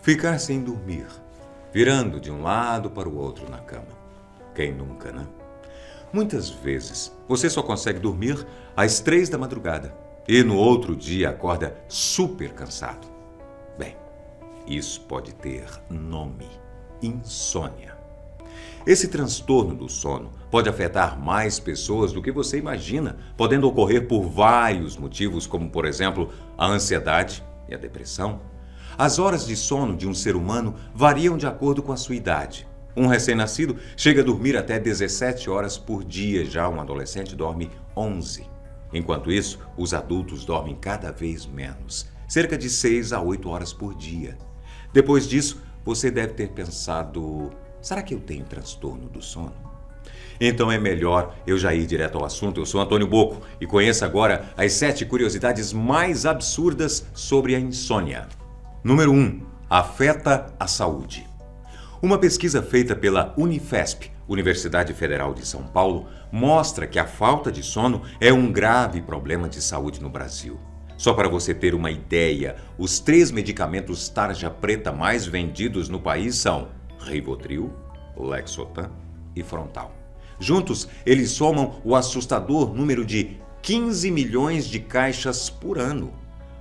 Ficar sem dormir, virando de um lado para o outro na cama. Quem nunca, né? Muitas vezes você só consegue dormir às 3 da madrugada e no outro dia acorda super cansado. Bem, isso pode ter nome: insônia. Esse transtorno do sono pode afetar mais pessoas do que você imagina, podendo ocorrer por vários motivos, como, por exemplo, a ansiedade e a depressão. As horas de sono de um ser humano variam de acordo com a sua idade. Um recém-nascido chega a dormir até 17 horas por dia, já um adolescente dorme 11. Enquanto isso, os adultos dormem cada vez menos, cerca de 6 a 8 horas por dia. Depois disso, você deve ter pensado: será que eu tenho transtorno do sono? Então é melhor eu já ir direto ao assunto. Eu sou Antônio Bocco e conheça agora as 7 curiosidades mais absurdas sobre a insônia. Número 1. Afeta a saúde. Uma pesquisa feita pela Unifesp, Universidade Federal de São Paulo, mostra que a falta de sono é um grave problema de saúde no Brasil. Só para você ter uma ideia, os 3 medicamentos tarja preta mais vendidos no país são Rivotril, Lexotan e Frontal. Juntos, eles somam o assustador número de 15 milhões de caixas por ano.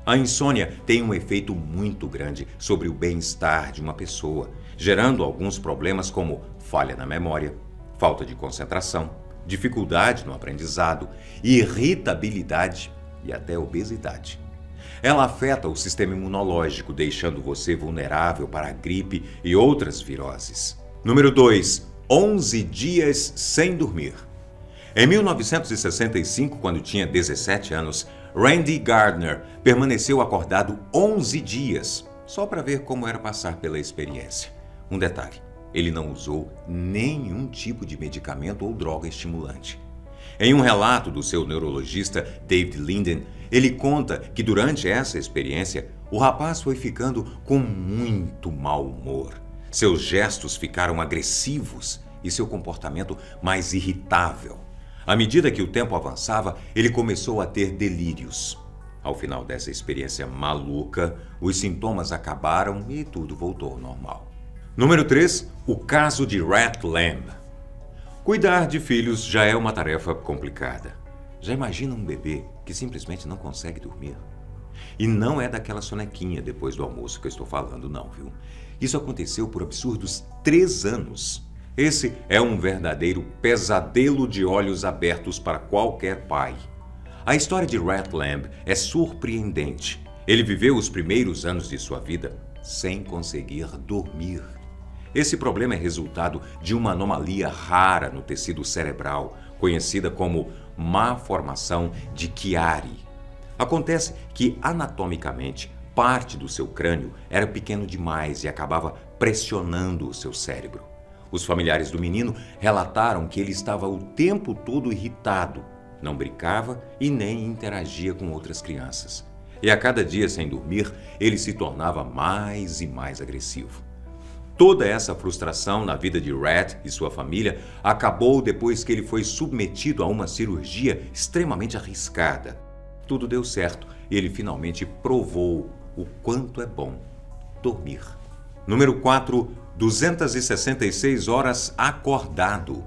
A insônia tem um efeito muito grande sobre o bem-estar de uma pessoa, gerando alguns problemas como falha na memória, falta de concentração, dificuldade no aprendizado, irritabilidade e até obesidade. Ela afeta o sistema imunológico, deixando você vulnerável para a gripe e outras viroses. Número 2. 11 dias sem dormir. Em 1965, quando tinha 17 anos, Randy Gardner permaneceu acordado 11 dias, só para ver como era passar pela experiência. Um detalhe: ele não usou nenhum tipo de medicamento ou droga estimulante. Em um relato do seu neurologista David Linden, ele conta que durante essa experiência, o rapaz foi ficando com muito mau humor. Seus gestos ficaram agressivos e seu comportamento mais irritável. À medida que o tempo avançava, ele começou a ter delírios. Ao final dessa experiência maluca, os sintomas acabaram e tudo voltou ao normal. Número 3. O caso de Rhett Lamb. Cuidar de filhos já é uma tarefa complicada. Já imagina um bebê que simplesmente não consegue dormir? E não é daquela sonequinha depois do almoço que eu estou falando, não, viu? Isso aconteceu por absurdos 3 anos. Esse é um verdadeiro pesadelo de olhos abertos para qualquer pai. A história de Rhett Lamb é surpreendente. Ele viveu os primeiros anos de sua vida sem conseguir dormir. Esse problema é resultado de uma anomalia rara no tecido cerebral, conhecida como má formação de Chiari. Acontece que, anatomicamente, parte do seu crânio era pequeno demais e acabava pressionando o seu cérebro. Os familiares do menino relataram que ele estava o tempo todo irritado, não brincava e nem interagia com outras crianças. E a cada dia sem dormir, ele se tornava mais e mais agressivo. Toda essa frustração na vida de Rhett e sua família acabou depois que ele foi submetido a uma cirurgia extremamente arriscada. Tudo deu certo e ele finalmente provou o quanto é bom dormir. Número 4. 266 horas acordado.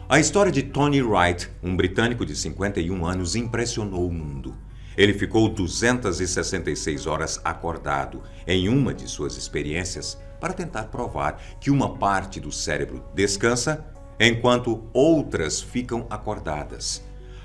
A história de Tony Wright, um britânico de 51 anos, impressionou o mundo. Ele ficou 266 horas acordado em uma de suas experiências para tentar provar que uma parte do cérebro descansa enquanto outras ficam acordadas.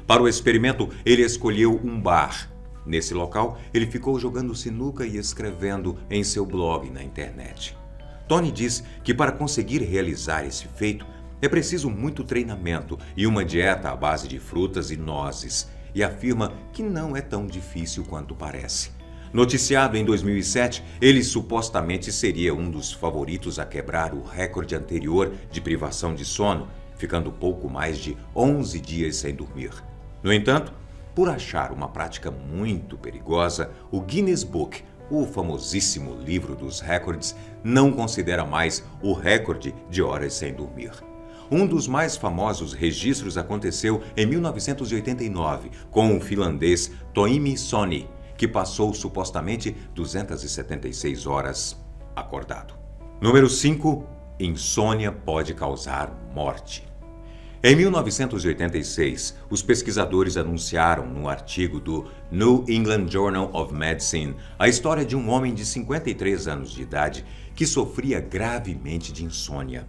Para o experimento, ele escolheu um bar. Nesse local, ele ficou jogando sinuca e escrevendo em seu blog na internet. Tony diz que para conseguir realizar esse feito é preciso muito treinamento e uma dieta à base de frutas e nozes, e afirma que não é tão difícil quanto parece. Noticiado em 2007, ele supostamente seria um dos favoritos a quebrar o recorde anterior de privação de sono, ficando pouco mais de 11 dias sem dormir. No entanto, por achar uma prática muito perigosa, o Guinness Book, o famosíssimo livro dos recordes, não considera mais o recorde de horas sem dormir. Um dos mais famosos registros aconteceu em 1989, com o finlandês Toimi Soni, que passou supostamente 276 horas acordado. Número 5. Insônia pode causar morte. Em 1986, os pesquisadores anunciaram no artigo do New England Journal of Medicine a história de um homem de 53 anos de idade que sofria gravemente de insônia.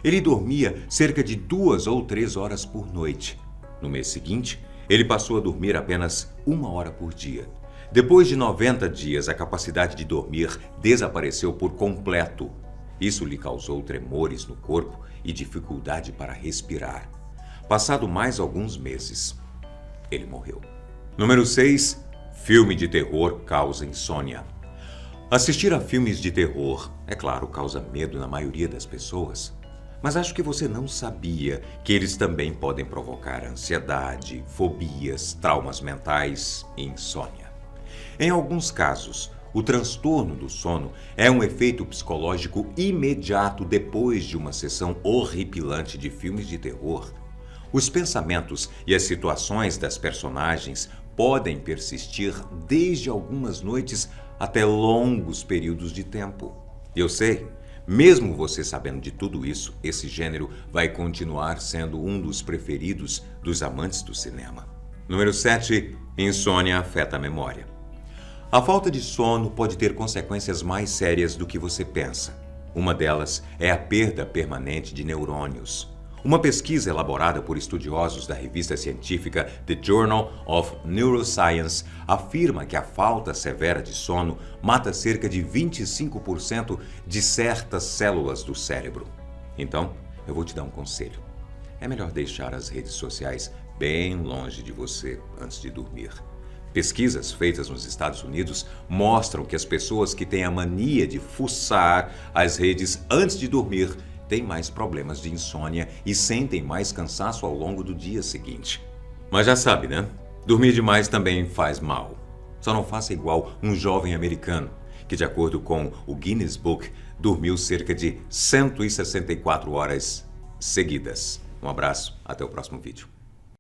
Ele dormia cerca de 2 ou 3 horas por noite. No mês seguinte, ele passou a dormir apenas 1 hora por dia. Depois de 90 dias, a capacidade de dormir desapareceu por completo. Isso lhe causou tremores no corpo e dificuldade para respirar. Passado mais alguns meses, ele morreu. Número 6. Filme de terror causa insônia. Assistir a filmes de terror, é claro, causa medo na maioria das pessoas. Mas acho que você não sabia que eles também podem provocar ansiedade, fobias, traumas mentais e insônia. Em alguns casos, o transtorno do sono é um efeito psicológico imediato depois de uma sessão horripilante de filmes de terror. Os pensamentos e as situações das personagens podem persistir desde algumas noites até longos períodos de tempo. Eu sei, mesmo você sabendo de tudo isso, esse gênero vai continuar sendo um dos preferidos dos amantes do cinema. Número 7. Insônia afeta a memória. A falta de sono pode ter consequências mais sérias do que você pensa. Uma delas é a perda permanente de neurônios. Uma pesquisa elaborada por estudiosos da revista científica The Journal of Neuroscience afirma que a falta severa de sono mata cerca de 25% de certas células do cérebro. Então, eu vou te dar um conselho. É melhor deixar as redes sociais bem longe de você antes de dormir. Pesquisas feitas nos Estados Unidos mostram que as pessoas que têm a mania de fuçar as redes antes de dormir têm mais problemas de insônia e sentem mais cansaço ao longo do dia seguinte. Mas já sabe, né? Dormir demais também faz mal. Só não faça igual um jovem americano, que de acordo com o Guinness Book, dormiu cerca de 164 horas seguidas. Um abraço, até o próximo vídeo.